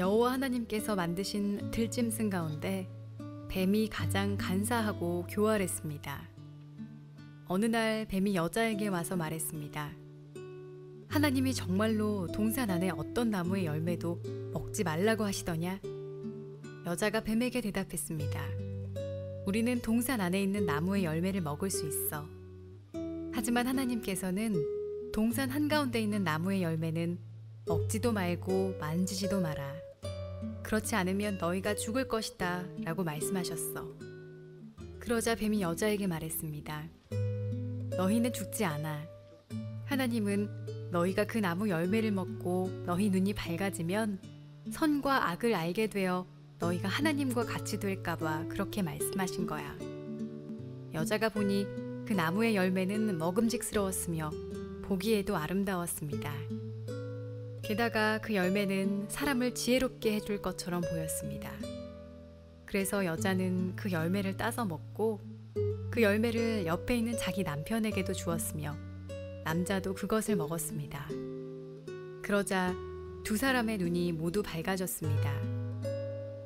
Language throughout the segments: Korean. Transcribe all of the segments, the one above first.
여호와 하나님께서 만드신 들짐승 가운데 뱀이 가장 간사하고 교활했습니다. 어느 날 뱀이 여자에게 와서 말했습니다. 하나님이 정말로 동산 안에 어떤 나무의 열매도 먹지 말라고 하시더냐? 여자가 뱀에게 대답했습니다. 우리는 동산 안에 있는 나무의 열매를 먹을 수 있어. 하지만 하나님께서는 동산 한가운데 있는 나무의 열매는 먹지도 말고 만지지도 마라. 그렇지 않으면 너희가 죽을 것이다 라고 말씀하셨어. 그러자 뱀이 여자에게 말했습니다. 너희는 죽지 않아. 하나님은 너희가 그 나무 열매를 먹고 너희 눈이 밝아지면 선과 악을 알게 되어 너희가 하나님과 같이 될까봐 그렇게 말씀하신 거야. 여자가 보니 그 나무의 열매는 먹음직스러웠으며 보기에도 아름다웠습니다. 게다가 그 열매는 사람을 지혜롭게 해줄 것처럼 보였습니다. 그래서 여자는 그 열매를 따서 먹고 그 열매를 옆에 있는 자기 남편에게도 주었으며 남자도 그것을 먹었습니다. 그러자 두 사람의 눈이 모두 밝아졌습니다.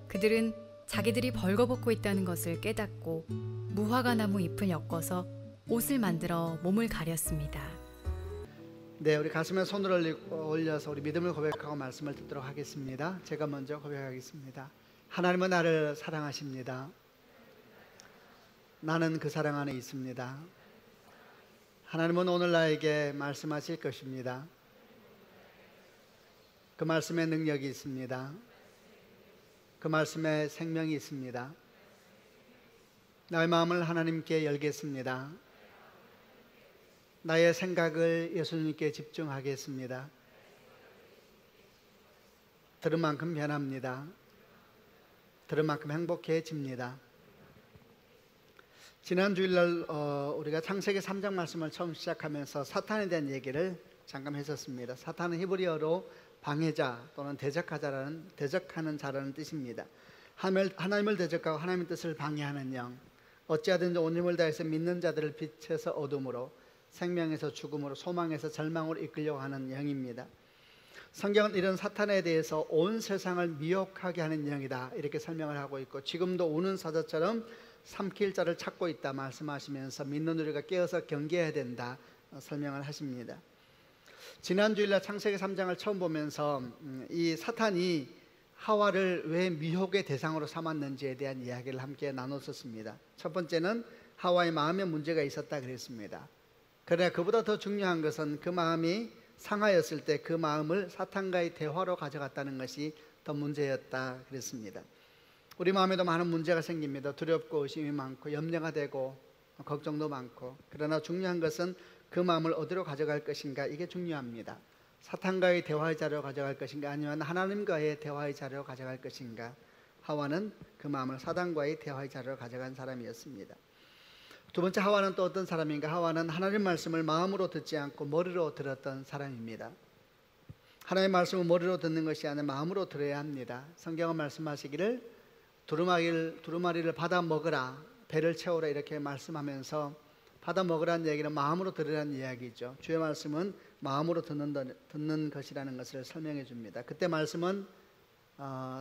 그들은 자기들이 벌거벗고 있다는 것을 깨닫고 무화과나무 잎을 엮어서 옷을 만들어 몸을 가렸습니다. 네, 우리 가슴에 손을 올려서 우리 믿음을 고백하고 말씀을 듣도록 하겠습니다. 제가 먼저 고백하겠습니다. 하나님은 나를 사랑하십니다. 나는 그 사랑 안에 있습니다. 하나님은 오늘 나에게 말씀하실 것입니다. 그 말씀에 능력이 있습니다. 그 말씀에 생명이 있습니다. 나의 마음을 하나님께 열겠습니다. 나의 생각을 예수님께 집중하겠습니다. 들은 만큼 변합니다. 들은 만큼 행복해집니다. 지난 주일날 우리가 창세기 3장 말씀을 처음 시작하면서 사탄에 대한 얘기를 잠깐 했었습니다. 사탄은 히브리어로 방해자 또는 대적하는 자라는 뜻입니다. 하나님을 대적하고 하나님의 뜻을 방해하는 영, 어찌하든지 온 힘을 다해서 믿는 자들을 빛에서 어둠으로, 생명에서 죽음으로, 소망에서 절망으로 이끌려고 하는 영입니다. 성경은 이런 사탄에 대해서 온 세상을 미혹하게 하는 영이다 이렇게 설명을 하고 있고, 지금도 우는 사자처럼 삼킬 자를 찾고 있다 말씀하시면서 믿는 우리가 깨어서 경계해야 된다 설명을 하십니다. 지난 주일날 창세기 3장을 처음 보면서 이 사탄이 하와를 왜 미혹의 대상으로 삼았는지에 대한 이야기를 함께 나눴었습니다. 첫 번째는 하와의 마음에 문제가 있었다 그랬습니다. 그러나 그보다 더 중요한 것은 그 마음이 상하였을 때 그 마음을 사탄과의 대화로 가져갔다는 것이 더 문제였다 그랬습니다. 우리 마음에도 많은 문제가 생깁니다. 두렵고 의심이 많고 염려가 되고 걱정도 많고, 그러나 중요한 것은 그 마음을 어디로 가져갈 것인가, 이게 중요합니다. 사탄과의 대화의 자리로 가져갈 것인가, 아니면 하나님과의 대화의 자리로 가져갈 것인가. 하와는 그 마음을 사탄과의 대화의 자리로 가져간 사람이었습니다. 두 번째, 하와는 또 어떤 사람인가? 하와는 하나님 말씀을 마음으로 듣지 않고 머리로 들었던 사람입니다. 하나님의 말씀을 머리로 듣는 것이 아니라 마음으로 들어야 합니다. 성경은 말씀하시기를 두루마리를 받아 먹으라, 배를 채우라 이렇게 말씀하면서 받아 먹으라는 얘기는 마음으로 들으라는 이야기죠. 주의 말씀은 마음으로 듣는 것이라는 것을 설명해 줍니다. 그때 말씀은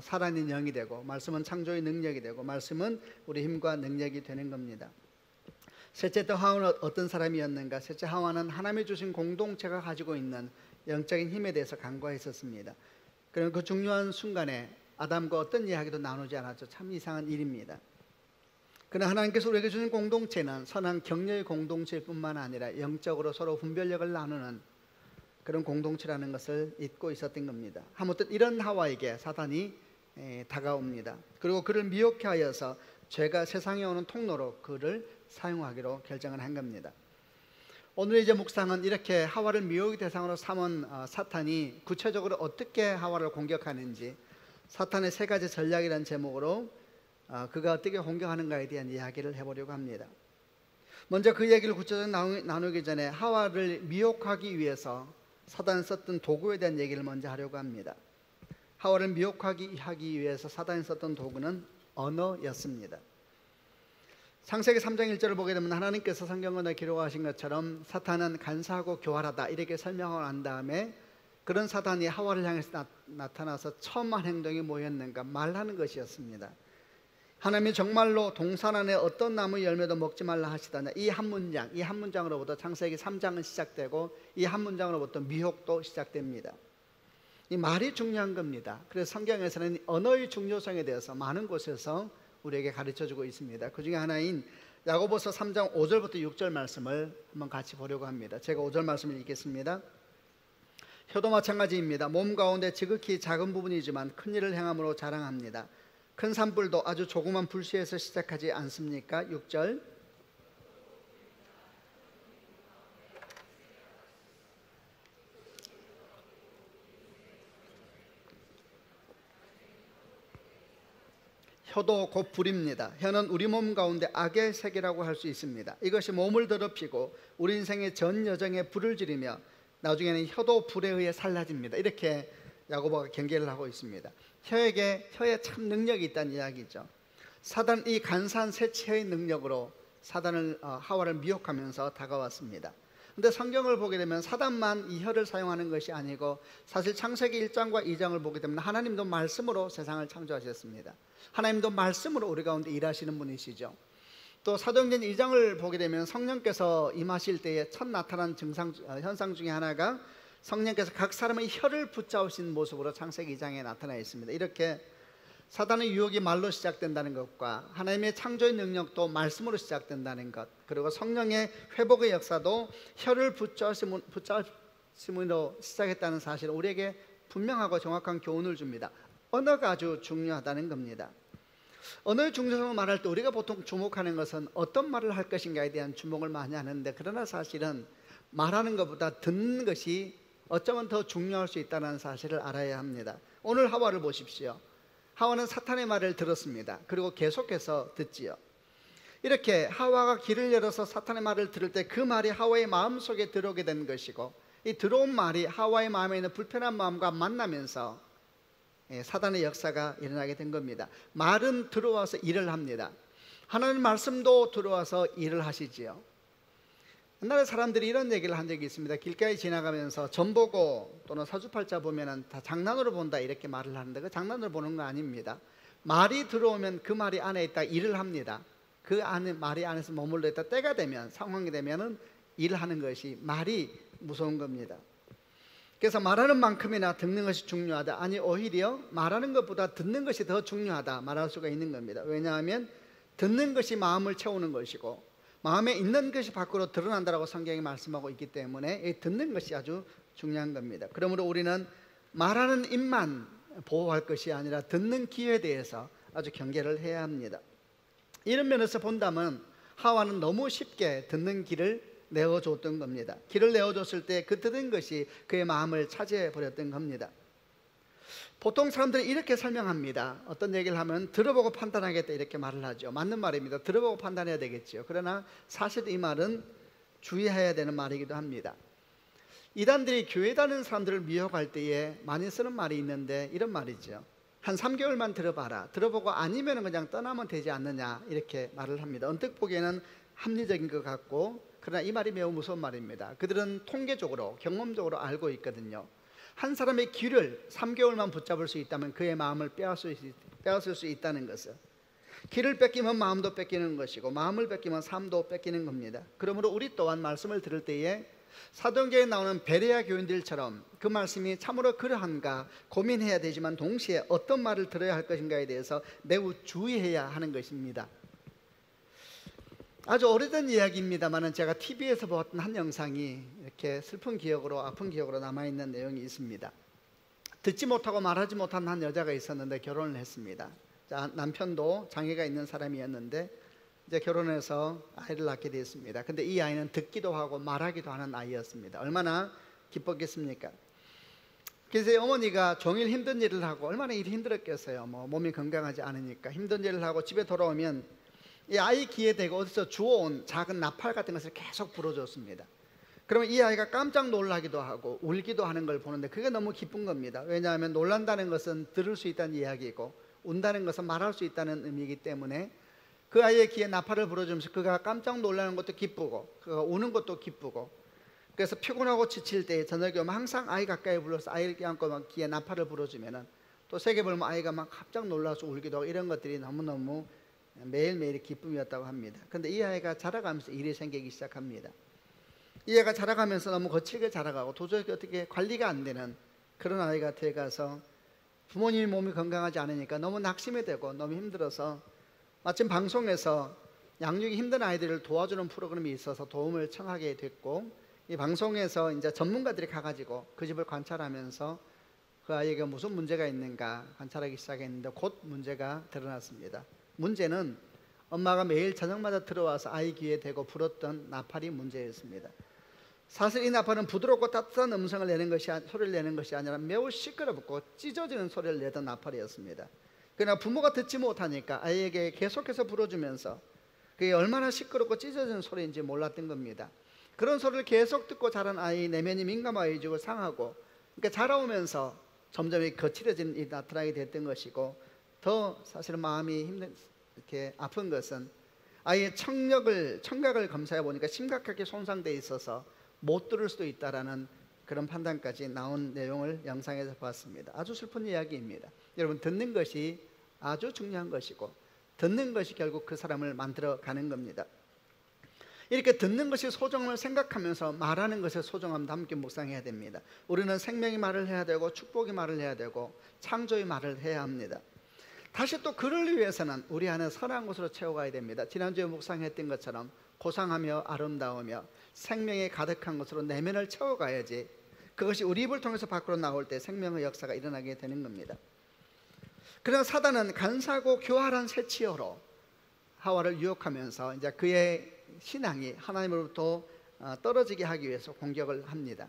살아있는 영이 되고, 말씀은 창조의 능력이 되고, 말씀은 우리 힘과 능력이 되는 겁니다. 셋째, 또 하와는 어떤 사람이었는가? 셋째, 하와는 하나님이 주신 공동체가 가지고 있는 영적인 힘에 대해서 간과했었습니다. 그럼 그 중요한 순간에 아담과 어떤 이야기도 나누지 않았죠. 참 이상한 일입니다. 그러나 하나님께서 우리에게 주신 공동체는 선한 격려의 공동체일 뿐만 아니라 영적으로 서로 분별력을 나누는 그런 공동체라는 것을 잊고 있었던 겁니다. 아무튼 이런 하와에게 사탄이 다가옵니다. 그리고 그를 미혹해 하여서 죄가 세상에 오는 통로로 그를 사용하기로 결정을 한 겁니다. 오늘 이제 묵상은 이렇게 하와를 미혹의 대상으로 삼은 사탄이 구체적으로 어떻게 하와를 공격하는지, 사탄의 세 가지 전략이라는 제목으로 그가 어떻게 공격하는가에 대한 이야기를 해보려고 합니다. 먼저 그 얘기를 구체적으로 나누기 전에 하와를 미혹하기 위해서 사단이 썼던 도구에 대한 얘기를 먼저 하려고 합니다. 하와를 미혹하기 위해서 사단이 썼던 도구는 언어였습니다. 창세기 3장 1절을 보게 되면 하나님께서 성경에 기록하신 것처럼 사탄은 간사하고 교활하다 이렇게 설명을 한 다음에 그런 사단이 하와를 향해서 나타나서 처음 한 행동이 뭐였는가? 말하는 것이었습니다. 하나님이 정말로 동산 안에 어떤 나무 열매도 먹지 말라 하시다냐, 이 한 문장으로부터 창세기 3장은 시작되고 이 한 문장으로부터 미혹도 시작됩니다. 이 말이 중요한 겁니다. 그래서 성경에서는 언어의 중요성에 대해서 많은 곳에서 우리에게 가르쳐주고 있습니다. 그 중에 하나인 야고보서 3장 5절부터 6절 말씀을 한번 같이 보려고 합니다. 제가 5절 말씀을 읽겠습니다. 혀도 마찬가지입니다. 몸 가운데 지극히 작은 부분이지만 큰 일을 행함으로 자랑합니다. 큰 산불도 아주 조그만 불씨에서 시작하지 않습니까? 6절. 혀도 곧 불입니다. 혀는 우리 몸 가운데 악의 색이라고 할 수 있습니다. 이것이 몸을 더럽히고 우리 인생의 전 여정에 불을 지르며 나중에는 혀도 불에 의해 살라집니다. 이렇게 야고보가 경계를 하고 있습니다. 혀에 참 능력이 있다는 이야기죠. 사단, 이 간사한 새 혀의 능력으로 사단을 하와를 미혹하면서 다가왔습니다. 근데 성경을 보게 되면 사단만 이 혀를 사용하는 것이 아니고 사실 창세기 1장과 2장을 보게 되면 하나님도 말씀으로 세상을 창조하셨습니다. 하나님도 말씀으로 우리 가운데 일하시는 분이시죠. 또 사도행전 2장을 보게 되면 성령께서 임하실 때에 첫 나타난 현상 중에 하나가 성령께서 각 사람의 혀를 붙잡으신 모습으로 창세기 2장에 나타나 있습니다. 이렇게 사단의 유혹이 말로 시작된다는 것과 하나님의 창조의 능력도 말씀으로 시작된다는 것, 그리고 성령의 회복의 역사도 혀를 붙잡음으로 시작했다는 사실은 우리에게 분명하고 정확한 교훈을 줍니다. 언어가 아주 중요하다는 겁니다. 언어의 중요성을 말할 때 우리가 보통 주목하는 것은 어떤 말을 할 것인가에 대한 주목을 많이 하는데, 그러나 사실은 말하는 것보다 듣는 것이 어쩌면 더 중요할 수 있다는 사실을 알아야 합니다. 오늘 하와를 보십시오. 하와는 사탄의 말을 들었습니다. 그리고 계속해서 듣지요. 이렇게 하와가 길을 열어서 사탄의 말을 들을 때 그 말이 하와의 마음속에 들어오게 된 것이고, 이 들어온 말이 하와의 마음에 있는 불편한 마음과 만나면서 사단의 역사가 일어나게 된 겁니다. 말은 들어와서 일을 합니다. 하나님 말씀도 들어와서 일을 하시지요. 옛날에 사람들이 이런 얘기를 한 적이 있습니다. 길가에 지나가면서 점 보고 또는 사주팔자 보면은 다 장난으로 본다 이렇게 말을 하는데, 그 장난으로 보는 거 아닙니다. 말이 들어오면 그 말이 안에 있다 일을 합니다. 그 안에 말이 안에서 머물러 있다 때가 되면, 상황이 되면은 일을 하는 것이 말이 무서운 겁니다. 그래서 말하는 만큼이나 듣는 것이 중요하다, 아니 오히려 말하는 것보다 듣는 것이 더 중요하다 말할 수가 있는 겁니다. 왜냐하면 듣는 것이 마음을 채우는 것이고 마음에 있는 것이 밖으로 드러난다라고 성경이 말씀하고 있기 때문에 듣는 것이 아주 중요한 겁니다. 그러므로 우리는 말하는 입만 보호할 것이 아니라 듣는 귀에 대해서 아주 경계를 해야 합니다. 이런 면에서 본다면 하와는 너무 쉽게 듣는 귀를 내어줬던 겁니다. 귀를 내어줬을 때 그 듣는 것이 그의 마음을 차지해 버렸던 겁니다. 보통 사람들이 이렇게 설명합니다. 어떤 얘기를 하면 들어보고 판단하겠다 이렇게 말을 하죠. 맞는 말입니다. 들어보고 판단해야 되겠죠. 그러나 사실 이 말은 주의해야 되는 말이기도 합니다. 이단들이 교회 다니는 사람들을 미혹할 때에 많이 쓰는 말이 있는데 이런 말이죠. 한 3개월만 들어봐라. 들어보고 아니면 그냥 떠나면 되지 않느냐 이렇게 말을 합니다. 언뜻 보기에는 합리적인 것 같고, 그러나 이 말이 매우 무서운 말입니다. 그들은 통계적으로 경험적으로 알고 있거든요. 한 사람의 귀를 3개월만 붙잡을 수 있다면 그의 마음을 빼앗을 수 있다는 것은, 귀를 뺏기면 마음도 뺏기는 것이고 마음을 뺏기면 삶도 뺏기는 겁니다. 그러므로 우리 또한 말씀을 들을 때에 사도행전에 나오는 베레아 교인들처럼 그 말씀이 참으로 그러한가 고민해야 되지만 동시에 어떤 말을 들어야 할 것인가에 대해서 매우 주의해야 하는 것입니다. 아주 오래된 이야기입니다만 제가 TV에서 보았던 한 영상이 이렇게 슬픈 기억으로, 아픈 기억으로 남아있는 내용이 있습니다. 듣지 못하고 말하지 못한 한 여자가 있었는데 결혼을 했습니다. 자, 남편도 장애가 있는 사람이었는데 이제 결혼해서 아이를 낳게 되었습니다. 근데 이 아이는 듣기도 하고 말하기도 하는 아이였습니다. 얼마나 기뻤겠습니까? 그래서 어머니가 종일 힘든 일을 하고, 얼마나 일이 힘들었겠어요. 몸이 건강하지 않으니까 힘든 일을 하고 집에 돌아오면 이 아이 귀에 대고 어디서 주워온 작은 나팔 같은 것을 계속 불어줬습니다. 그러면 이 아이가 깜짝 놀라기도 하고 울기도 하는 걸 보는데 그게 너무 기쁜 겁니다. 왜냐하면 놀란다는 것은 들을 수 있다는 이야기이고 운다는 것은 말할 수 있다는 의미이기 때문에 그 아이의 귀에 나팔을 불어주면서 그가 깜짝 놀라는 것도 기쁘고 그가 우는 것도 기쁘고, 그래서 피곤하고 지칠 때 저녁에 오면 항상 아이 가까이 불러서 아이를 껴안고 막 귀에 나팔을 불어주면은 또 세게 불면 아이가 막 깜짝 놀라서 울기도 하고 이런 것들이 너무너무 매일매일 기쁨이었다고 합니다. 그런데 이 아이가 자라가면서 일이 생기기 시작합니다. 이 아이가 자라가면서 너무 거칠게 자라가고 도저히 어떻게 관리가 안 되는 그런 아이가 돼가서 부모님 몸이 건강하지 않으니까 너무 낙심이 되고 너무 힘들어서 마침 방송에서 양육이 힘든 아이들을 도와주는 프로그램이 있어서 도움을 청하게 됐고, 이 방송에서 이제 전문가들이 가가지고 그 집을 관찰하면서 그 아이에게 무슨 문제가 있는가 관찰하기 시작했는데 곧 문제가 드러났습니다. 문제는 엄마가 매일 저녁마다 들어와서 아이 귀에 대고 불었던 나팔이 문제였습니다. 사실 이 나팔은 부드럽고 따뜻한 음성을 내는 것이, 소리를 내는 것이 아니라 매우 시끄럽고 찢어지는 소리를 내던 나팔이었습니다. 그러나 부모가 듣지 못하니까 아이에게 계속해서 불어주면서 그게 얼마나 시끄럽고 찢어지는 소리인지 몰랐던 겁니다. 그런 소리를 계속 듣고 자란 아이 내면이 민감해지고 상하고, 그러니까 자라오면서 점점 거칠어진 이 나타나게 됐던 것이고, 더 사실 마음이 이렇게 아픈 것은 아이의 청각을 검사해 보니까 심각하게 손상되어 있어서 못 들을 수도 있다라는 그런 판단까지 나온 내용을 영상에서 봤습니다. 아주 슬픈 이야기입니다. 여러분, 듣는 것이 아주 중요한 것이고 듣는 것이 결국 그 사람을 만들어 가는 겁니다. 이렇게 듣는 것이 소중함을 생각하면서 말하는 것의 소중함도 함께 묵상해야 됩니다. 우리는 생명의 말을 해야 되고 축복의 말을 해야 되고 창조의 말을 해야 합니다. 다시 또 그를 위해서는 우리 안에 선한 것으로 채워가야 됩니다. 지난주에 묵상했던 것처럼 고상하며 아름다우며 생명이 가득한 것으로 내면을 채워가야지 그것이 우리 입을 통해서 밖으로 나올 때 생명의 역사가 일어나게 되는 겁니다. 그러나 사단은 간사하고 교활한 새치어로 하와를 유혹하면서 이제 그의 신앙이 하나님으로부터 떨어지게 하기 위해서 공격을 합니다.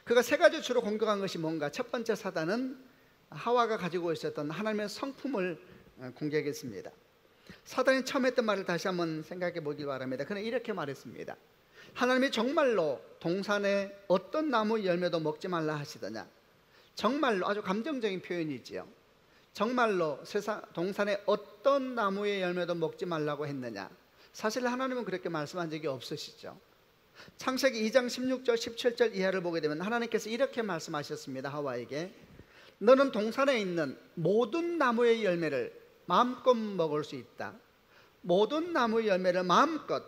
그가 세 가지 주로 공격한 것이 뭔가? 첫 번째, 사단은 하와가 가지고 있었던 하나님의 성품을 공격했습니다. 사단이 처음 했던 말을 다시 한번 생각해 보길 바랍니다. 그는 이렇게 말했습니다. 하나님이 정말로 동산의 어떤 나무 열매도 먹지 말라 하시더냐? 정말로, 아주 감정적인 표현이지요. 정말로 동산의 어떤 나무의 열매도 먹지 말라고 했느냐? 사실 하나님은 그렇게 말씀한 적이 없으시죠. 창세기 2장 16절 17절 이하를 보게 되면 하나님께서 이렇게 말씀하셨습니다. 하와에게 너는 동산에 있는 모든 나무의 열매를 마음껏 먹을 수 있다. 모든 나무의 열매를 마음껏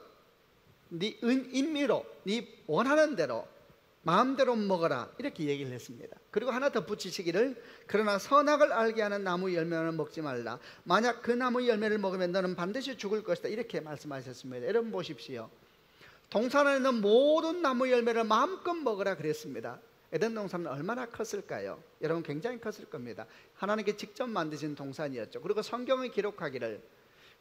네 임의로 네 원하는 대로 마음대로 먹어라, 이렇게 얘기를 했습니다. 그리고 하나 덧붙이시기를 그러나 선악을 알게 하는 나무 열매는 먹지 말라. 만약 그 나무 열매를 먹으면 너는 반드시 죽을 것이다, 이렇게 말씀하셨습니다. 여러분 보십시오. 동산에 있는 모든 나무 열매를 마음껏 먹으라 그랬습니다. 에덴 동산은 얼마나 컸을까요? 여러분 굉장히 컸을 겁니다. 하나님께 직접 만드신 동산이었죠. 그리고 성경이 기록하기를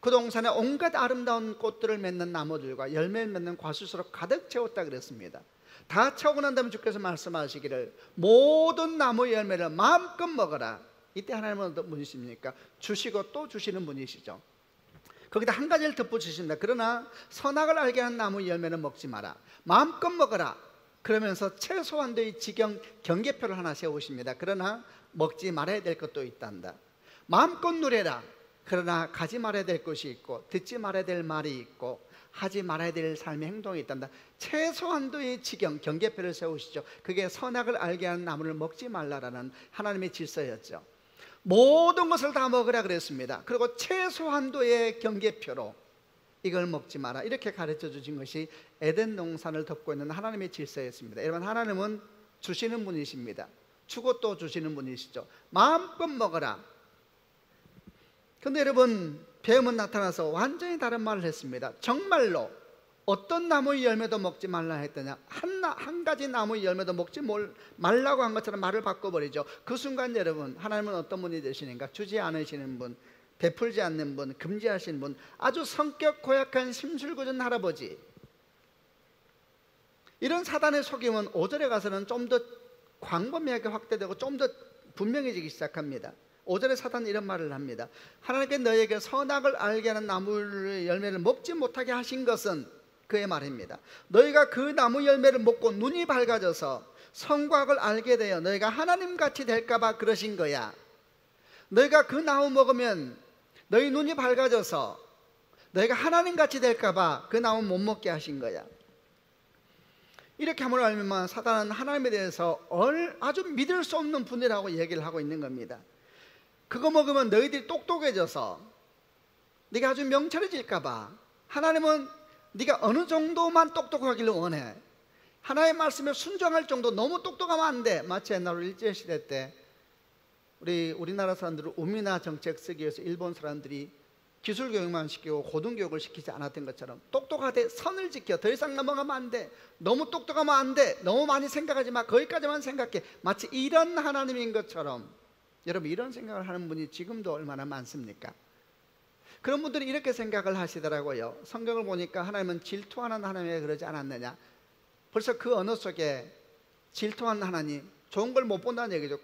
그 동산에 온갖 아름다운 꽃들을 맺는 나무들과 열매를 맺는 과수수로 가득 채웠다 그랬습니다. 다 채우고 난 다음에 주께서 말씀하시기를 모든 나무 열매를 마음껏 먹어라. 이때 하나님은 어떤 분이십니까? 주시고 또 주시는 분이시죠. 거기다 한 가지를 덧붙이십니다. 그러나 선악을 알게 하는 나무 열매는 먹지 마라. 마음껏 먹어라. 그러면서 최소한도의 지경 경계표를 하나 세우십니다. 그러나 먹지 말아야 될 것도 있단다. 마음껏 누려라. 그러나 가지 말아야 될 것이 있고 듣지 말아야 될 말이 있고 하지 말아야 될 삶의 행동이 있단다. 최소한도의 지경 경계표를 세우시죠. 그게 선악을 알게 하는 나무를 먹지 말라라는 하나님의 질서였죠. 모든 것을 다 먹으라 그랬습니다. 그리고 최소한도의 경계표로 이걸 먹지 마라, 이렇게 가르쳐 주신 것이 에덴 동산을 덮고 있는 하나님의 질서였습니다. 여러분, 하나님은 주시는 분이십니다. 주고 또 주시는 분이시죠. 마음껏 먹어라. 그런데 여러분, 배움은 나타나서 완전히 다른 말을 했습니다. 정말로 어떤 나무의 열매도 먹지 말라 했더냐? 한 가지 나무의 열매도 먹지 말라고 한 것처럼 말을 바꿔버리죠. 그 순간 여러분, 하나님은 어떤 분이 되시는가? 주지 않으시는 분, 베풀지 않는 분, 금지하시는 분, 아주 성격 고약한 심술궂은 할아버지. 이런 사단의 속임은 5절에 가서는 좀 더 광범위하게 확대되고 좀 더 분명해지기 시작합니다. 5절에 사단은 이런 말을 합니다. 하나님께 너에게 선악을 알게 하는 나무의 열매를 먹지 못하게 하신 것은, 그의 말입니다, 너희가 그 나무 열매를 먹고 눈이 밝아져서 선과 악을 알게 되어 너희가 하나님같이 될까 봐 그러신 거야. 너희가 그 나무 먹으면 너희 눈이 밝아져서 너희가 하나님같이 될까 봐 그 나무 못 먹게 하신 거야. 이렇게 함으로 알면 사단은 하나님에 대해서 아주 믿을 수 없는 분이라고 얘기를 하고 있는 겁니다. 그거 먹으면 너희들이 똑똑해져서 네가 아주 명철해질까 봐. 하나님은 네가 어느 정도만 똑똑하기를 원해. 하나님의 말씀에 순종할 정도, 너무 똑똑하면 안 돼. 마치 옛날 일제시대 때 우리나라 사람들은 우미나 정책 쓰기 위해서 일본 사람들이 기술 교육만 시키고 고등교육을 시키지 않았던 것처럼 똑똑하되 선을 지켜. 더 이상 넘어가면 안 돼. 너무 똑똑하면 안 돼. 너무 많이 생각하지 마. 거기까지만 생각해. 마치 이런 하나님인 것처럼. 여러분, 이런 생각을 하는 분이 지금도 얼마나 많습니까? 그런 분들이 이렇게 생각을 하시더라고요. 성경을 보니까 하나님은 질투하는 하나님에 그러지 않았느냐. 벌써 그 언어 속에 질투하는 하나님, 좋은 걸 못 본다는 얘기죠.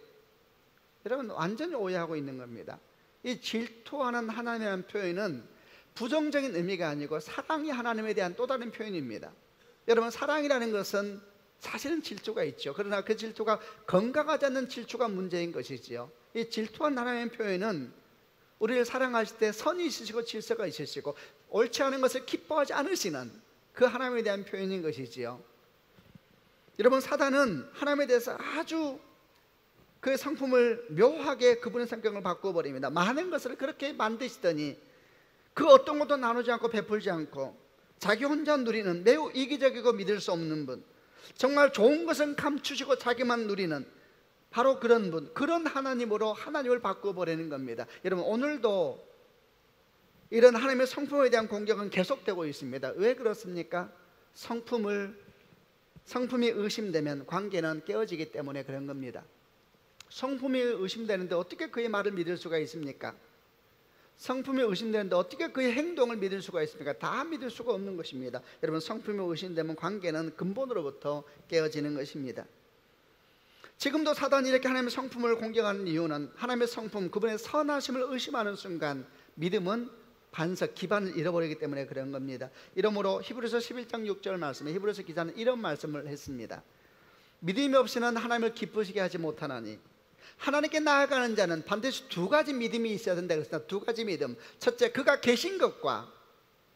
여러분, 완전히 오해하고 있는 겁니다. 이 질투하는 하나님이라는 표현은 부정적인 의미가 아니고 사랑이 하나님에 대한 또 다른 표현입니다. 여러분, 사랑이라는 것은 사실은 질투가 있죠. 그러나 그 질투가 건강하지 않는 질투가 문제인 것이지요. 이 질투한 하나님의 표현은 우리를 사랑하실 때 선이 있으시고 질서가 있으시고 옳지 않은 것을 기뻐하지 않으시는 그 하나님에 대한 표현인 것이지요. 여러분, 사단은 하나님에 대해서 아주 그 성품을 묘하게 그분의 성격을 바꿔버립니다. 많은 것을 그렇게 만드시더니 그 어떤 것도 나누지 않고 베풀지 않고 자기 혼자 누리는 매우 이기적이고 믿을 수 없는 분, 정말 좋은 것은 감추시고 자기만 누리는 바로 그런 분, 그런 하나님으로 하나님을 바꿔버리는 겁니다. 여러분, 오늘도 이런 하나님의 성품에 대한 공격은 계속되고 있습니다. 왜 그렇습니까? 성품이 의심되면 관계는 깨어지기 때문에 그런 겁니다. 성품이 의심되는데 어떻게 그의 말을 믿을 수가 있습니까? 성품이 의심되는데 어떻게 그의 행동을 믿을 수가 있습니까? 다 믿을 수가 없는 것입니다. 여러분, 성품이 의심되면 관계는 근본으로부터 깨어지는 것입니다. 지금도 사단이 이렇게 하나님의 성품을 공격하는 이유는 하나님의 성품, 그분의 선하심을 의심하는 순간 믿음은 반석, 기반을 잃어버리기 때문에 그런 겁니다. 이러므로 히브리서 11장 6절 말씀에 히브리서 기자는 이런 말씀을 했습니다. 믿음이 없이는 하나님을 기쁘시게 하지 못하나니 하나님께 나아가는 자는 반드시 두 가지 믿음이 있어야 된다 그랬습니다. 두 가지 믿음. 첫째, 그가 계신 것과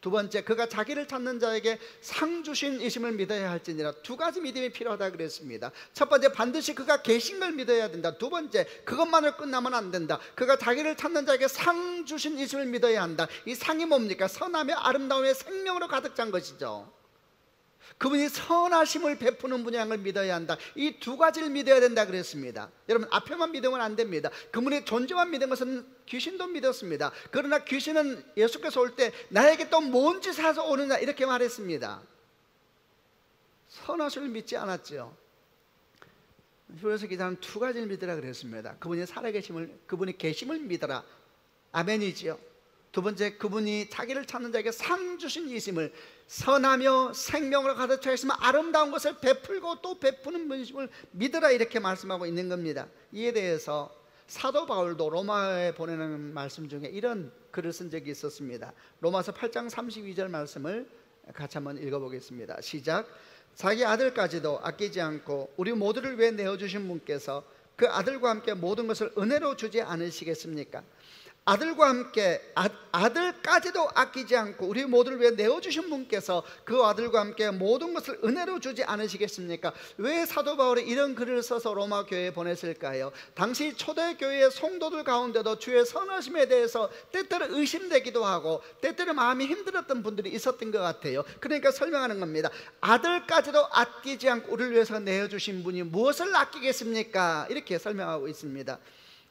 두 번째, 그가 자기를 찾는 자에게 상 주신 이심을 믿어야 할지니라. 두 가지 믿음이 필요하다 그랬습니다. 첫 번째, 반드시 그가 계신 걸 믿어야 된다. 두 번째, 그것만으로 끝나면 안 된다. 그가 자기를 찾는 자에게 상 주신 이심을 믿어야 한다. 이 상이 뭡니까? 선함의 아름다움의 생명으로 가득 찬 것이죠. 그분이 선하심을 베푸는 분양을 믿어야 한다. 이 두 가지를 믿어야 된다 그랬습니다. 여러분, 앞에만 믿으면 안 됩니다. 그분의 존재만 믿은 것은 귀신도 믿었습니다. 그러나 귀신은 예수께서 올 때 나에게 또 뭔 짓 사서 오느냐 이렇게 말했습니다. 선하심을 믿지 않았죠. 히브리서 기자는 두 가지를 믿으라 그랬습니다. 그분이 살아계심을, 그분이 계심을 믿어라. 아멘이지요. 두 번째, 그분이 자기를 찾는 자에게 상 주신 이심을, 선하며 생명으로 가득 차 있으면 아름다운 것을 베풀고 또 베푸는 분심을 믿으라 이렇게 말씀하고 있는 겁니다. 이에 대해서 사도 바울도 로마에 보내는 말씀 중에 이런 글을 쓴 적이 있었습니다. 로마서 8장 32절 말씀을 같이 한번 읽어보겠습니다. 시작. 자기 아들까지도 아끼지 않고 우리 모두를 위해 내어주신 분께서 그 아들과 함께 모든 것을 은혜로 주지 않으시겠습니까? 아들과 함께 아들까지도 아끼지 않고 우리 모두를 위해 내어주신 분께서 그 아들과 함께 모든 것을 은혜로 주지 않으시겠습니까? 왜 사도 바울이 이런 글을 써서 로마 교회에 보냈을까요? 당시 초대교회의 성도들 가운데도 주의 선하심에 대해서 때때로 의심되기도 하고 때때로 마음이 힘들었던 분들이 있었던 것 같아요. 그러니까 설명하는 겁니다. 아들까지도 아끼지 않고 우리를 위해서 내어주신 분이 무엇을 아끼겠습니까? 이렇게 설명하고 있습니다.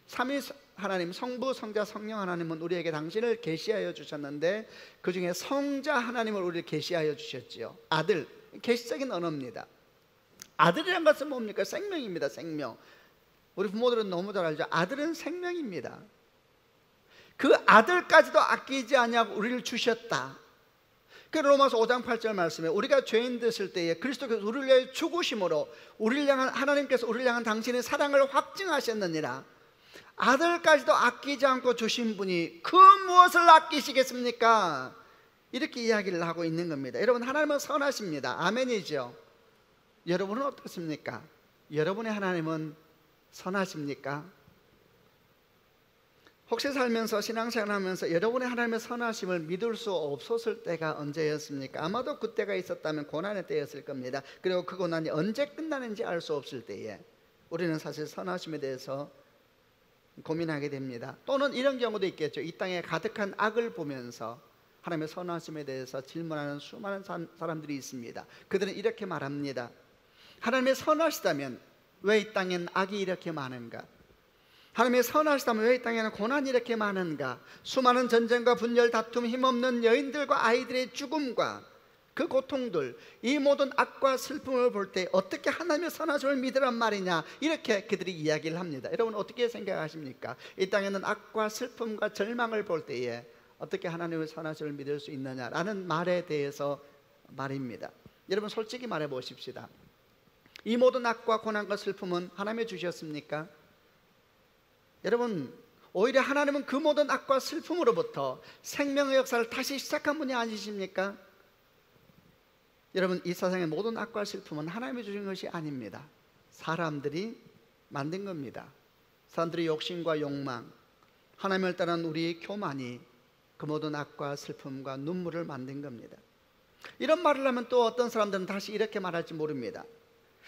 삼위 하나님, 성부, 성자, 성령 하나님은 우리에게 당신을 계시하여 주셨는데 그 중에 성자 하나님을 우리를 계시하여 주셨지요. 아들, 계시적인 언어입니다. 아들이란 것은 뭡니까? 생명입니다. 생명. 우리 부모들은 너무 잘 알죠. 아들은 생명입니다. 그 아들까지도 아끼지 아니하고 우리를 주셨다. 그 로마서 5장 8절 말씀에 우리가 죄인 됐을 때에 그리스도께서 우리를 위해 죽으심으로 우리를 향한, 하나님께서 우리를 향한 당신의 사랑을 확증하셨느니라. 아들까지도 아끼지 않고 주신 분이 그 무엇을 아끼시겠습니까? 이렇게 이야기를 하고 있는 겁니다. 여러분, 하나님은 선하십니다. 아멘이죠. 여러분은 어떻습니까? 여러분의 하나님은 선하십니까? 혹시 살면서 신앙생활하면서 여러분의 하나님의 선하심을 믿을 수 없었을 때가 언제였습니까? 아마도 그때가 있었다면 고난의 때였을 겁니다. 그리고 그 고난이 언제 끝나는지 알 수 없을 때에 우리는 사실 선하심에 대해서 고민하게 됩니다. 또는 이런 경우도 있겠죠. 이 땅에 가득한 악을 보면서 하나님의 선하심에 대해서 질문하는 수많은 사람들이 있습니다. 그들은 이렇게 말합니다. 하나님의 선하시다면 왜 이 땅엔 악이 이렇게 많은가? 하나님의 선하시다면 왜 이 땅에는 고난이 이렇게 많은가? 수많은 전쟁과 분열, 다툼, 힘없는 여인들과 아이들의 죽음과 그 고통들, 이 모든 악과 슬픔을 볼 때 어떻게 하나님의 선하심을 믿으란 말이냐, 이렇게 그들이 이야기를 합니다. 여러분 어떻게 생각하십니까? 이 땅에는 악과 슬픔과 절망을 볼 때에 어떻게 하나님의 선하심을 믿을 수 있느냐라는 말에 대해서 말입니다. 여러분 솔직히 말해 보십시다. 이 모든 악과 고난과 슬픔은 하나님이 주셨습니까? 여러분 오히려 하나님은 그 모든 악과 슬픔으로부터 생명의 역사를 다시 시작한 분이 아니십니까? 여러분 이 세상의 모든 악과 슬픔은 하나님이 주신 것이 아닙니다. 사람들이 만든 겁니다. 사람들의 욕심과 욕망, 하나님을 따른 우리의 교만이 그 모든 악과 슬픔과 눈물을 만든 겁니다. 이런 말을 하면 또 어떤 사람들은 다시 이렇게 말할지 모릅니다.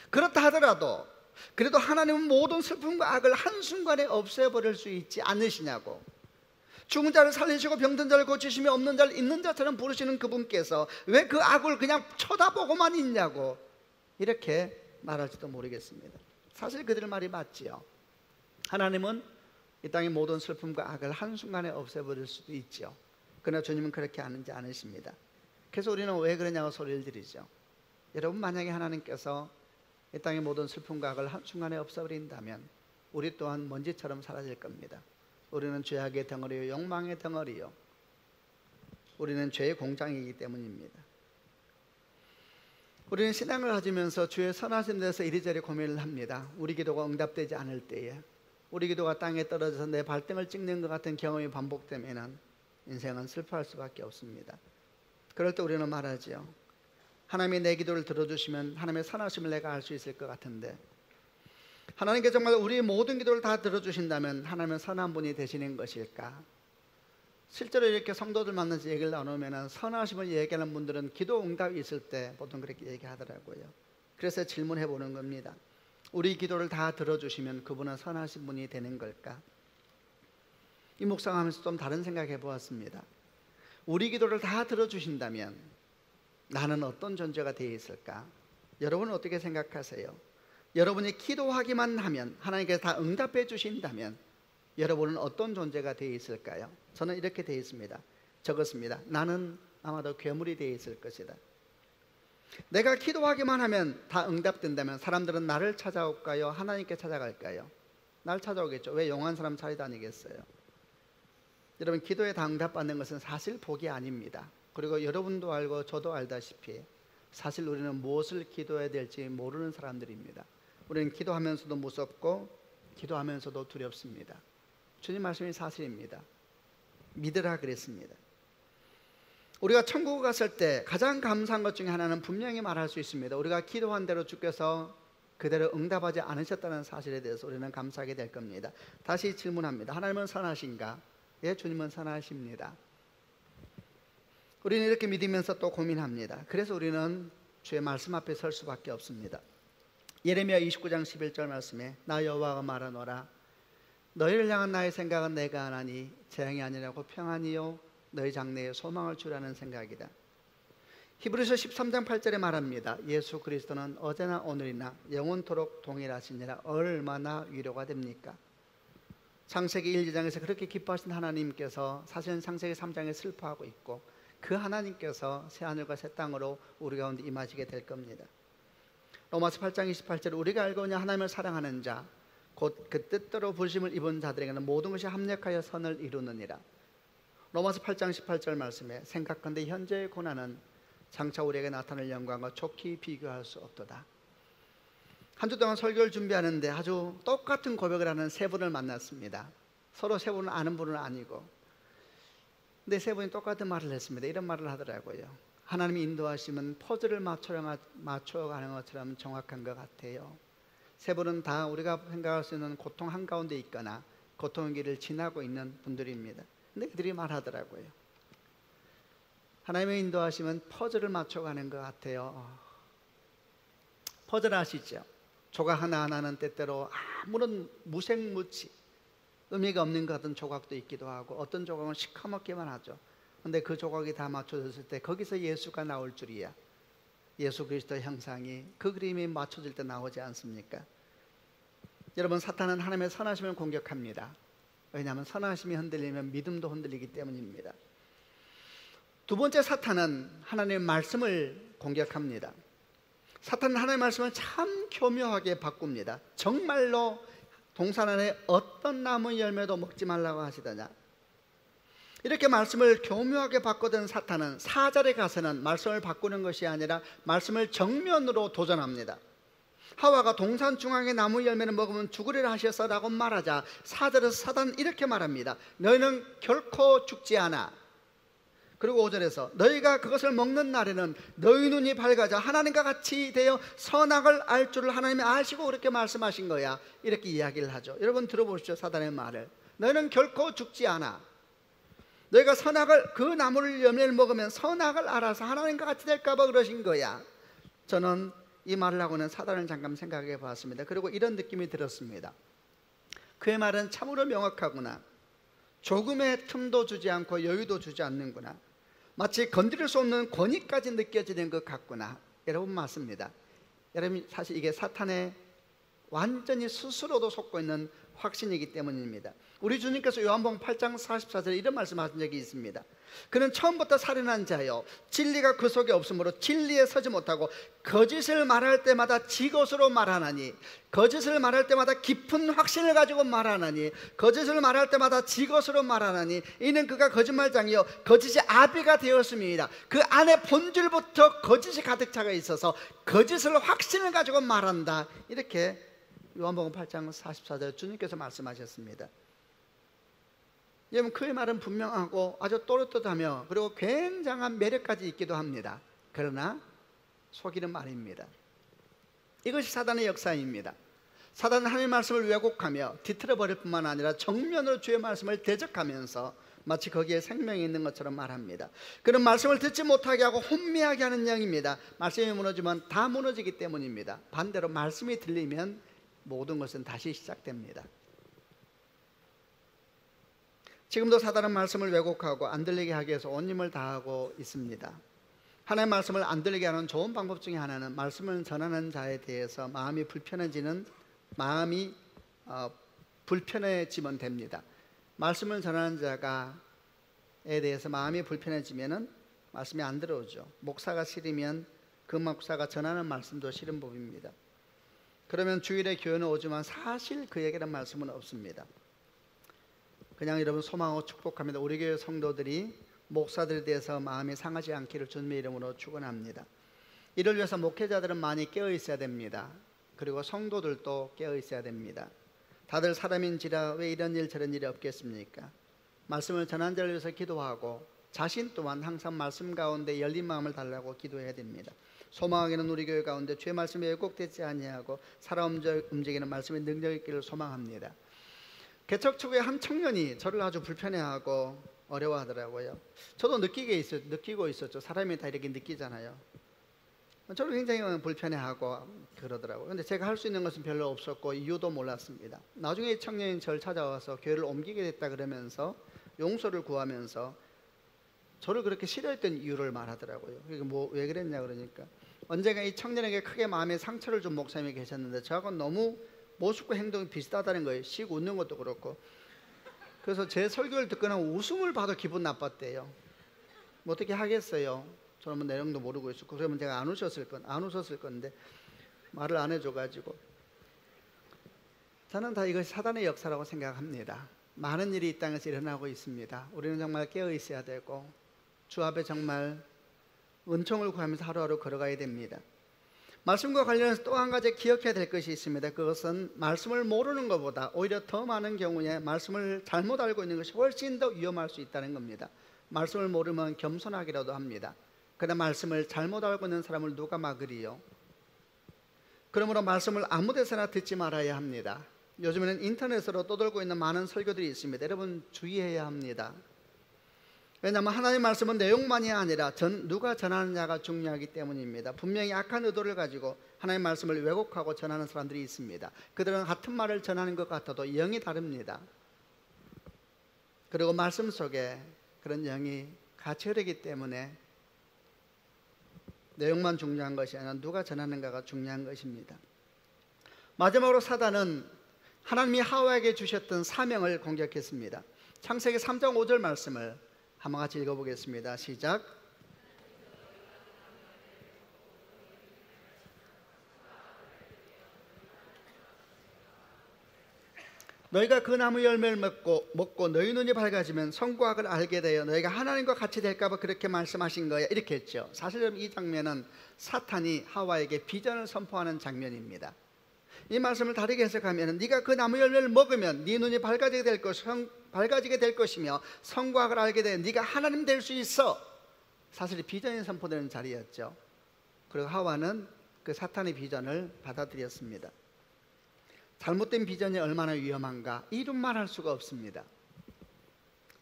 그렇다 하더라도 그래도 하나님은 모든 슬픔과 악을 한순간에 없애버릴 수 있지 않으시냐고. 죽은 자를 살리시고 병든 자를 고치시며 없는 자를 있는 자처럼 부르시는 그분께서 왜 그 악을 그냥 쳐다보고만 있냐고 이렇게 말할지도 모르겠습니다. 사실 그들 말이 맞지요. 하나님은 이 땅의 모든 슬픔과 악을 한순간에 없애버릴 수도 있죠. 그러나 주님은 그렇게 하는지 않으십니다. 그래서 우리는 왜 그러냐고 소리를 지르죠. 여러분 만약에 하나님께서 이 땅의 모든 슬픔과 악을 한순간에 없애버린다면 우리 또한 먼지처럼 사라질 겁니다. 우리는 죄악의 덩어리요 욕망의 덩어리요, 우리는 죄의 공장이기 때문입니다. 우리는 신앙을 가지면서 주의 선하심에 대해서 이리저리 고민을 합니다. 우리 기도가 응답되지 않을 때에, 우리 기도가 땅에 떨어져서 내 발등을 찍는 것 같은 경험이 반복되면 인생은 슬퍼할 수밖에 없습니다. 그럴 때 우리는 말하죠. 하나님이 내 기도를 들어주시면 하나님의 선하심을 내가 알 수 있을 것 같은데, 하나님께 정말 우리의 모든 기도를 다 들어주신다면 하나님은 선한 분이 되시는 것일까? 실제로 이렇게 성도들 만나서 얘기를 나누면 선하심을 얘기하는 분들은 기도 응답이 있을 때 보통 그렇게 얘기하더라고요. 그래서 질문해 보는 겁니다. 우리 기도를 다 들어주시면 그분은 선하신 분이 되는 걸까? 이 묵상하면서 좀 다른 생각해 보았습니다. 우리 기도를 다 들어주신다면 나는 어떤 존재가 되어 있을까? 여러분은 어떻게 생각하세요? 여러분이 기도하기만 하면 하나님께서 다 응답해 주신다면 여러분은 어떤 존재가 되어 있을까요? 저는 이렇게 되어 있습니다. 적었습니다. 나는 아마도 괴물이 되어 있을 것이다. 내가 기도하기만 하면 다 응답된다면 사람들은 나를 찾아올까요? 하나님께 찾아갈까요? 날 찾아오겠죠. 왜 용한 사람 찾아다니겠어요? 여러분 기도에 다 응답받는 것은 사실 복이 아닙니다. 그리고 여러분도 알고 저도 알다시피 사실 우리는 무엇을 기도해야 될지 모르는 사람들입니다. 우리는 기도하면서도 무섭고 기도하면서도 두렵습니다. 주님 말씀이 사실입니다. 믿으라 그랬습니다. 우리가 천국 갔을 때 가장 감사한 것 중에 하나는 분명히 말할 수 있습니다. 우리가 기도한 대로 주께서 그대로 응답하지 않으셨다는 사실에 대해서 우리는 감사하게 될 겁니다. 다시 질문합니다. 하나님은 선하신가? 예, 주님은 선하십니다. 우리는 이렇게 믿으면서 또 고민합니다. 그래서 우리는 주의 말씀 앞에 설 수밖에 없습니다. 예레미야 29장 11절 말씀에 나 여호와가 말하노라 너희를 향한 나의 생각은 내가 하나니 재앙이 아니라고 평안이요 너희 장래에 소망을 주라는 생각이다. 히브리서 13장 8절에 말합니다. 예수 그리스도는 어제나 오늘이나 영원토록 동일하시니라. 얼마나 위로가 됩니까? 창세기 1, 2장에서 그렇게 기뻐하신 하나님께서 사실은 창세기 3장에 슬퍼하고 있고 그 하나님께서 새하늘과 새 땅으로 우리 가운데 임하시게 될 겁니다. 로마서 8장 28절 우리가 알거니와 하나님을 사랑하는 자 곧 그 뜻대로 부르심을 입은 자들에게는 모든 것이 합력하여 선을 이루느니라. 로마서 8장 18절 말씀에 생각컨대 현재의 고난은 장차 우리에게 나타날 영광과 좋게 비교할 수 없도다. 한 주 동안 설교를 준비하는데 아주 똑같은 고백을 하는 세 분을 만났습니다. 서로 세 분은 아는 분은 아니고, 근데 세 분이 똑같은 말을 했습니다. 이런 말을 하더라고요. 하나님이 인도하시면 퍼즐을 맞춰가는 것처럼 정확한 것 같아요. 세 분은 다 우리가 생각할 수 있는 고통 한가운데 있거나 고통의 길을 지나고 있는 분들입니다. 근데 그들이 말하더라고요. 하나님의 인도하시면 퍼즐을 맞춰가는 것 같아요. 퍼즐 아시죠? 조각 하나하나는 때때로 아무런 무색무취, 의미가 없는 것 같은 조각도 있기도 하고, 어떤 조각은 시커멓기만 하죠. 근데 그 조각이 다 맞춰졌을 때 거기서 예수가 나올 줄이야. 예수 그리스도의 형상이, 그 그림이 맞춰질 때 나오지 않습니까? 여러분, 사탄은 하나님의 선하심을 공격합니다. 왜냐하면 선하심이 흔들리면 믿음도 흔들리기 때문입니다. 두 번째, 사탄은 하나님의 말씀을 공격합니다. 사탄은 하나님의 말씀을 참 교묘하게 바꿉니다. 정말로 동산 안에 어떤 나무 열매도 먹지 말라고 하시더냐, 이렇게 말씀을 교묘하게 바꾸던 사탄은 4절에 가서는 말씀을 바꾸는 것이 아니라 말씀을 정면으로 도전합니다. 하와가 동산 중앙의 나무 열매를 먹으면 죽으리라 하셨어라고 말하자 4절에서 사탄은 이렇게 말합니다. 너희는 결코 죽지 않아. 그리고 5절에서 너희가 그것을 먹는 날에는 너희 눈이 밝아져 하나님과 같이 되어 선악을 알 줄을 하나님이 아시고 그렇게 말씀하신 거야, 이렇게 이야기를 하죠. 여러분 들어보십시오. 사탄의 말을. 너희는 결코 죽지 않아. 너희가 선악을, 그 나무를 열매를 먹으면 선악을 알아서 하나님과 같이 될까 봐 그러신 거야. 저는 이 말을 하고는 사단을 잠깐 생각해 봤습니다. 그리고 이런 느낌이 들었습니다. 그의 말은 참으로 명확하구나. 조금의 틈도 주지 않고 여유도 주지 않는구나. 마치 건드릴 수 없는 권위까지 느껴지는 것 같구나. 여러분 맞습니다. 여러분, 사실 이게 사탄의 완전히 스스로도 속고 있는 확신이기 때문입니다. 우리 주님께서 요한복음 8장 44절에 이런 말씀하신 적이 있습니다. 그는 처음부터 살인한 자요, 진리가 그 속에 없으므로 진리에 서지 못하고 거짓을 말할 때마다 지것으로 말하나니, 거짓을 말할 때마다 깊은 확신을 가지고 말하나니, 거짓을 말할 때마다 지것으로 말하나니 이는 그가 거짓말장이요 거짓의 아비가 되었습니다. 그 안에 본질부터 거짓이 가득 차가 있어서 거짓을 확신을 가지고 말한다. 이렇게 요한복음 8장 44절 주님께서 말씀하셨습니다. 여러분, 그의 말은 분명하고 아주 또렷하며 그리고 굉장한 매력까지 있기도 합니다. 그러나 속이는 말입니다. 이것이 사단의 역사입니다. 사단은 하나님의 말씀을 왜곡하며 뒤틀어 버릴 뿐만 아니라 정면으로 주의 말씀을 대적하면서 마치 거기에 생명이 있는 것처럼 말합니다. 그런 말씀을 듣지 못하게 하고 혼미하게 하는 영입니다. 말씀이 무너지면 다 무너지기 때문입니다. 반대로 말씀이 들리면 모든 것은 다시 시작됩니다. 지금도 사단은 말씀을 왜곡하고 안 들리게 하기 위해서 온 힘을 다하고 있습니다. 하나님의 말씀을 안 들리게 하는 좋은 방법 중에 하나는 말씀을 전하는 자에 대해서 마음이 불편해지면 됩니다. 말씀을 전하는 자에 대해서 마음이 불편해지면은 말씀이 안 들어오죠. 목사가 싫으면 그 목사가 전하는 말씀도 싫은 법입니다. 그러면 주일에 교회는 오지만 사실 그에게는 말씀은 없습니다. 그냥 여러분 소망하고 축복합니다. 우리 교회 성도들이 목사들에 대해서 마음이 상하지 않기를 주님의 이름으로 축원합니다. 이를 위해서 목회자들은 많이 깨어 있어야 됩니다. 그리고 성도들도 깨어 있어야 됩니다. 다들 사람인지라 왜 이런 일 저런 일이 없겠습니까? 말씀을 전한 자를 위해서 기도하고 자신 또한 항상 말씀 가운데 열린 마음을 달라고 기도해야 됩니다. 소망하기는 우리 교회 가운데 주의 말씀이 왜곡되지 아니하고 살아 움직이는 말씀의 능력 있기를 소망합니다. 개척 초기에 한 청년이 저를 아주 불편해하고 어려워하더라고요. 저도 느끼고 있었죠. 사람이 다 이렇게 느끼잖아요. 저를 굉장히 불편해하고 그러더라고요. 근데 제가 할 수 있는 것은 별로 없었고 이유도 몰랐습니다. 나중에 이 청년이 저를 찾아와서 교회를 옮기게 됐다 그러면서 용서를 구하면서 저를 그렇게 싫어했던 이유를 말하더라고요. 왜 그랬냐 그러니까 언젠가 이 청년에게 크게 마음에 상처를 준 목사님이 계셨는데 저하고 너무 모습과 행동이 비슷하다는 거예요. 씩 웃는 것도 그렇고. 그래서 제 설교를 듣거나 웃음을 봐도 기분 나빴대요. 뭐 어떻게 하겠어요. 저는 뭐 내용도 모르고 있었고. 그러면 제가 안 웃었을 건데 말을 안 해줘가지고. 저는 다 이것이 사단의 역사라고 생각합니다. 많은 일이 이 땅에서 일어나고 있습니다. 우리는 정말 깨어 있어야 되고 주 앞에 정말 은총을 구하면서 하루하루 걸어가야 됩니다. 말씀과 관련해서 또 한 가지 기억해야 될 것이 있습니다. 그것은 말씀을 모르는 것보다 오히려 더 많은 경우에 말씀을 잘못 알고 있는 것이 훨씬 더 위험할 수 있다는 겁니다. 말씀을 모르면 겸손하기라도 합니다. 그러나 말씀을 잘못 알고 있는 사람을 누가 막으리요? 그러므로 말씀을 아무 데서나 듣지 말아야 합니다. 요즘에는 인터넷으로 떠돌고 있는 많은 설교들이 있습니다. 여러분 주의해야 합니다. 왜냐하면 하나님의 말씀은 내용만이 아니라 누가 전하느냐가 중요하기 때문입니다. 분명히 악한 의도를 가지고 하나님의 말씀을 왜곡하고 전하는 사람들이 있습니다. 그들은 같은 말을 전하는 것 같아도 영이 다릅니다. 그리고 말씀 속에 그런 영이 같이 흐르기 때문에 내용만 중요한 것이 아니라 누가 전하는가가 중요한 것입니다. 마지막으로 사단은 하나님이 하와에게 주셨던 사명을 공격했습니다. 창세기 3장 5절 말씀을 한번 같이 읽어보겠습니다. 시작. 너희가 그 나무 열매를 먹고 너희 눈이 밝아지면 선과 악을 알게 되어 너희가 하나님과 같이 될까 봐 그렇게 말씀하신 거야, 이렇게 했죠. 사실 이 장면은 사탄이 하와에게 비전을 선포하는 장면입니다. 이 말씀을 다르게 해석하면 네가 그 나무 열매를 먹으면 네 눈이 밝아지게 될 것이며 선과 악을 알게 되어 네가 하나님 될 수 있어. 사실 비전이 선포되는 자리였죠. 그리고 하와는 그 사탄의 비전을 받아들였습니다. 잘못된 비전이 얼마나 위험한가 이름만 할 수가 없습니다.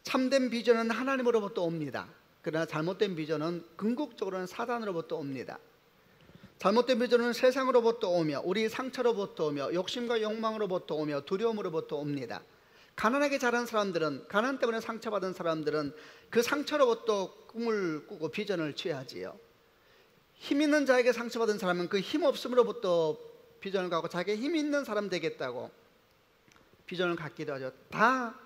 참된 비전은 하나님으로부터 옵니다. 그러나 잘못된 비전은 궁극적으로는 사단으로부터 옵니다. 잘못된 비전은 세상으로부터 오며 우리 상처로부터 오며 욕심과 욕망으로부터 오며 두려움으로부터 옵니다. 가난하게 자란 사람들은, 가난 때문에 상처받은 사람들은 그 상처로부터 꿈을 꾸고 비전을 취하지요. 힘 있는 자에게 상처받은 사람은 그 힘 없음으로부터 비전을 갖고 자기 힘 있는 사람 되겠다고 비전을 갖기도 하죠. 다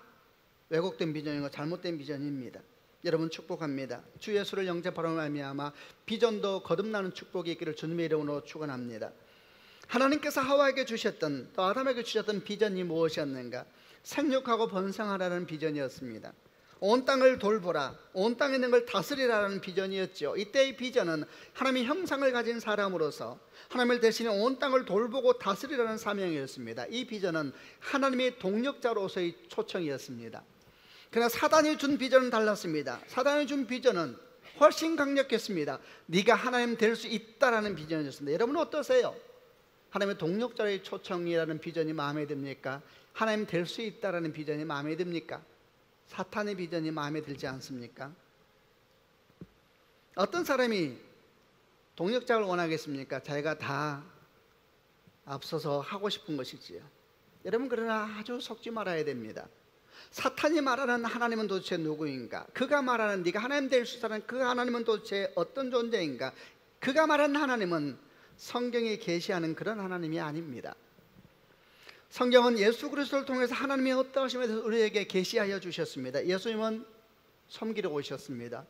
왜곡된 비전이고 잘못된 비전입니다. 여러분 축복합니다. 주 예수를 영접하러 말미암아 비전도 거듭나는 축복이 있기를 주님의 이름으로 축원합니다. 하나님께서 하와에게 주셨던, 또 아담에게 주셨던 비전이 무엇이었는가? 생육하고 번성하라는 비전이었습니다. 온 땅을 돌보라, 온 땅에 있는 걸 다스리라는 비전이었죠. 이때의 비전은 하나님의 형상을 가진 사람으로서 하나님을 대신에 온 땅을 돌보고 다스리라는 사명이었습니다. 이 비전은 하나님의 동력자로서의 초청이었습니다. 그러나 사단이 준 비전은 달랐습니다. 사단이 준 비전은 훨씬 강력했습니다. 네가 하나님 될 수 있다라는 비전이었습니다. 여러분 어떠세요? 하나님의 동력자의 초청이라는 비전이 마음에 듭니까? 하나님 될 수 있다라는 비전이 마음에 듭니까? 사탄의 비전이 마음에 들지 않습니까? 어떤 사람이 동력자를 원하겠습니까? 자기가 다 앞서서 하고 싶은 것이지요. 여러분 그러나 아주 속지 말아야 됩니다. 사탄이 말하는 하나님은 도대체 누구인가? 그가 말하는 네가 하나님 될 수 있다는 그 하나님은 도대체 어떤 존재인가? 그가 말하는 하나님은 성경에 계시하는 그런 하나님이 아닙니다. 성경은 예수 그리스도를 통해서 하나님이 어떠하심에 대해서 우리에게 계시하여 주셨습니다. 예수님은 섬기러 오셨습니다.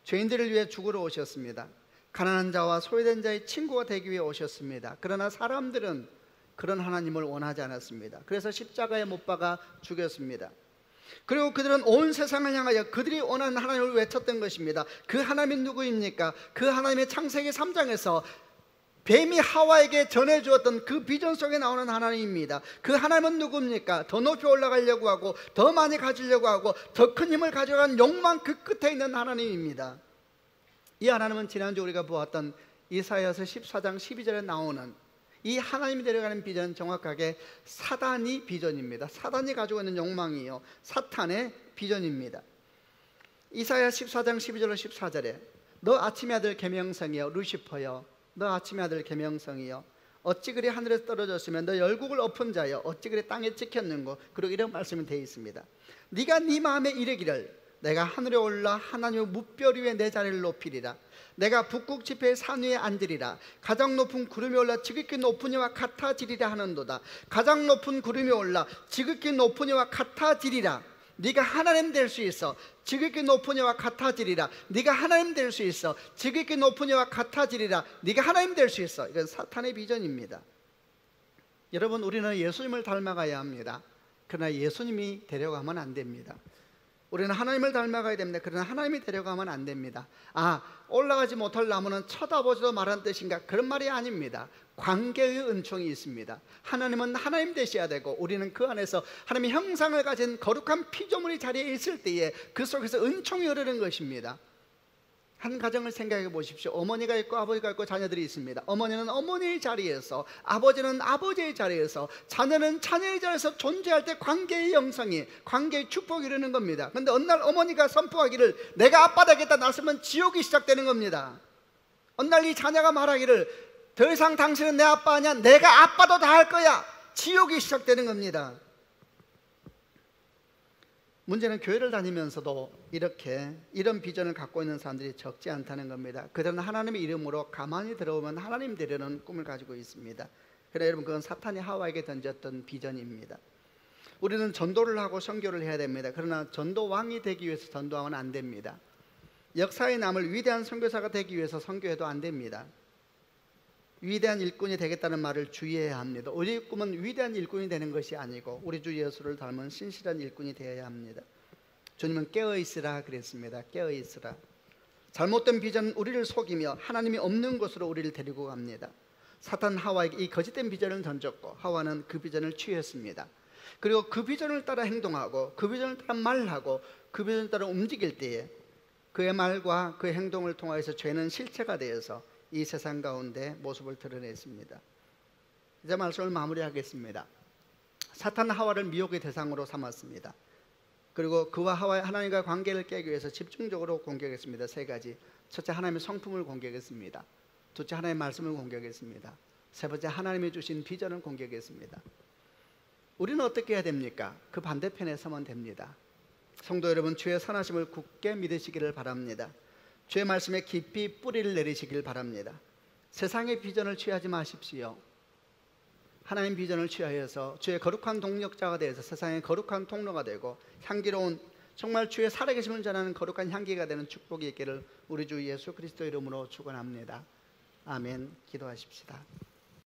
죄인들을 위해 죽으러 오셨습니다. 가난한 자와 소외된 자의 친구가 되기 위해 오셨습니다. 그러나 사람들은 그런 하나님을 원하지 않았습니다. 그래서 십자가에 못 박아 죽였습니다. 그리고 그들은 온 세상을 향하여 그들이 원하는 하나님을 외쳤던 것입니다. 그 하나님이 누구입니까? 그 하나님의 창세기 3장에서 뱀이 하와에게 전해주었던 그 비전 속에 나오는 하나님입니다. 그 하나님은 누굽니까? 더 높이 올라가려고 하고 더 많이 가지려고 하고 더 큰 힘을 가져간 욕망 그 끝에 있는 하나님입니다. 이 하나님은 지난주 우리가 보았던 이사야서 14장 12절에 나오는 이 하나님이 데려가는 비전은 정확하게 사단이 비전입니다. 사단이 가지고 있는 욕망이요, 사탄의 비전입니다. 이사야 14장 12절로 14절에 너 아침의 아들 계명성이여 루시퍼여, 너 아침의 아들 계명성이여 어찌 그리 하늘에서 떨어졌으면 너 열국을 엎은 자여 어찌 그리 땅에 찍혔는고. 그리고 이런 말씀이 되어 있습니다. 네가 네 마음에 이르기를 내가 하늘에 올라 하나님의 무별 위에 내 자리를 높이리라. 내가 북극 지폐의 산 위에 앉으리라. 가장 높은 구름이 올라 지극히 높은 이와 같아지리라 하는도다. 가장 높은 구름이 올라 지극히 높은 이와 같아지리라. 네가 하나님 될 수 있어. 지극히 높은 이와 같아지리라. 네가 하나님 될 수 있어. 지극히 높은 이와 같아지리라. 네가 하나님 될 수 있어. 이건 사탄의 비전입니다. 여러분 우리는 예수님을 닮아가야 합니다. 그러나 예수님이 데려가면 안 됩니다. 우리는 하나님을 닮아가야 됩니다. 그러나 하나님이 데려가면 안 됩니다. 올라가지 못할 나무는 쳐다보지도 말한 뜻인가? 그런 말이 아닙니다. 관계의 은총이 있습니다. 하나님은 하나님 되셔야 되고 우리는 그 안에서 하나님의 형상을 가진 거룩한 피조물이 자리에 있을 때에 그 속에서 은총이 흐르는 것입니다. 한 가정을 생각해 보십시오. 어머니가 있고 아버지가 있고 자녀들이 있습니다. 어머니는 어머니의 자리에서, 아버지는 아버지의 자리에서, 자녀는 자녀의 자리에서 존재할 때 관계의 영성이, 관계의 축복이 이르는 겁니다. 그런데 어느 날 어머니가 선포하기를 내가 아빠 되겠다 나서면 지옥이 시작되는 겁니다. 어느 날 이 자녀가 말하기를 더 이상 당신은 내 아빠 아니야, 내가 아빠도 다 할 거야, 지옥이 시작되는 겁니다. 문제는 교회를 다니면서도 이런 비전을 갖고 있는 사람들이 적지 않다는 겁니다. 그들은 하나님의 이름으로 가만히 들어오면 하나님 되려는 꿈을 가지고 있습니다. 그래 여러분, 그건 사탄이 하와에게 던졌던 비전입니다. 우리는 전도를 하고 선교를 해야 됩니다. 그러나 전도왕이 되기 위해서 전도하면 안 됩니다. 역사에 남을 위대한 선교사가 되기 위해서 선교해도 안 됩니다. 위대한 일꾼이 되겠다는 말을 주의해야 합니다. 우리의 꿈은 위대한 일꾼이 되는 것이 아니고 우리 주 예수를 닮은 신실한 일꾼이 되어야 합니다. 주님은 깨어있으라 그랬습니다. 깨어있으라. 잘못된 비전은 우리를 속이며 하나님이 없는 곳으로 우리를 데리고 갑니다. 사탄 하와에게 이 거짓된 비전을 던졌고 하와는 그 비전을 취했습니다. 그리고 그 비전을 따라 행동하고 그 비전을 따라 말하고 그 비전을 따라 움직일 때에 그의 말과 그의 행동을 통하여서 죄는 실체가 되어서 이 세상 가운데 모습을 드러냈습니다. 이제 말씀을 마무리하겠습니다. 사탄 하와를 미혹의 대상으로 삼았습니다. 그리고 그와 하나님과 관계를 깨기 위해서 집중적으로 공격했습니다. 세 가지. 첫째, 하나님의 성품을 공격했습니다. 둘째, 하나님의 말씀을 공격했습니다. 세 번째, 하나님이 주신 비전을 공격했습니다. 우리는 어떻게 해야 됩니까? 그 반대편에 서면 됩니다. 성도 여러분, 주의 선하심을 굳게 믿으시기를 바랍니다. 주의 말씀에 깊이 뿌리를 내리시길 바랍니다. 세상의 비전을 취하지 마십시오. 하나님 비전을 취하여서 주의 거룩한 동력자가 되어서 세상의 거룩한 통로가 되고 향기로운, 정말 주의 살아계심을 전하는 거룩한 향기가 되는 축복이 있기를 우리 주 예수 그리스도 이름으로 축원합니다. 아멘. 기도하십시다.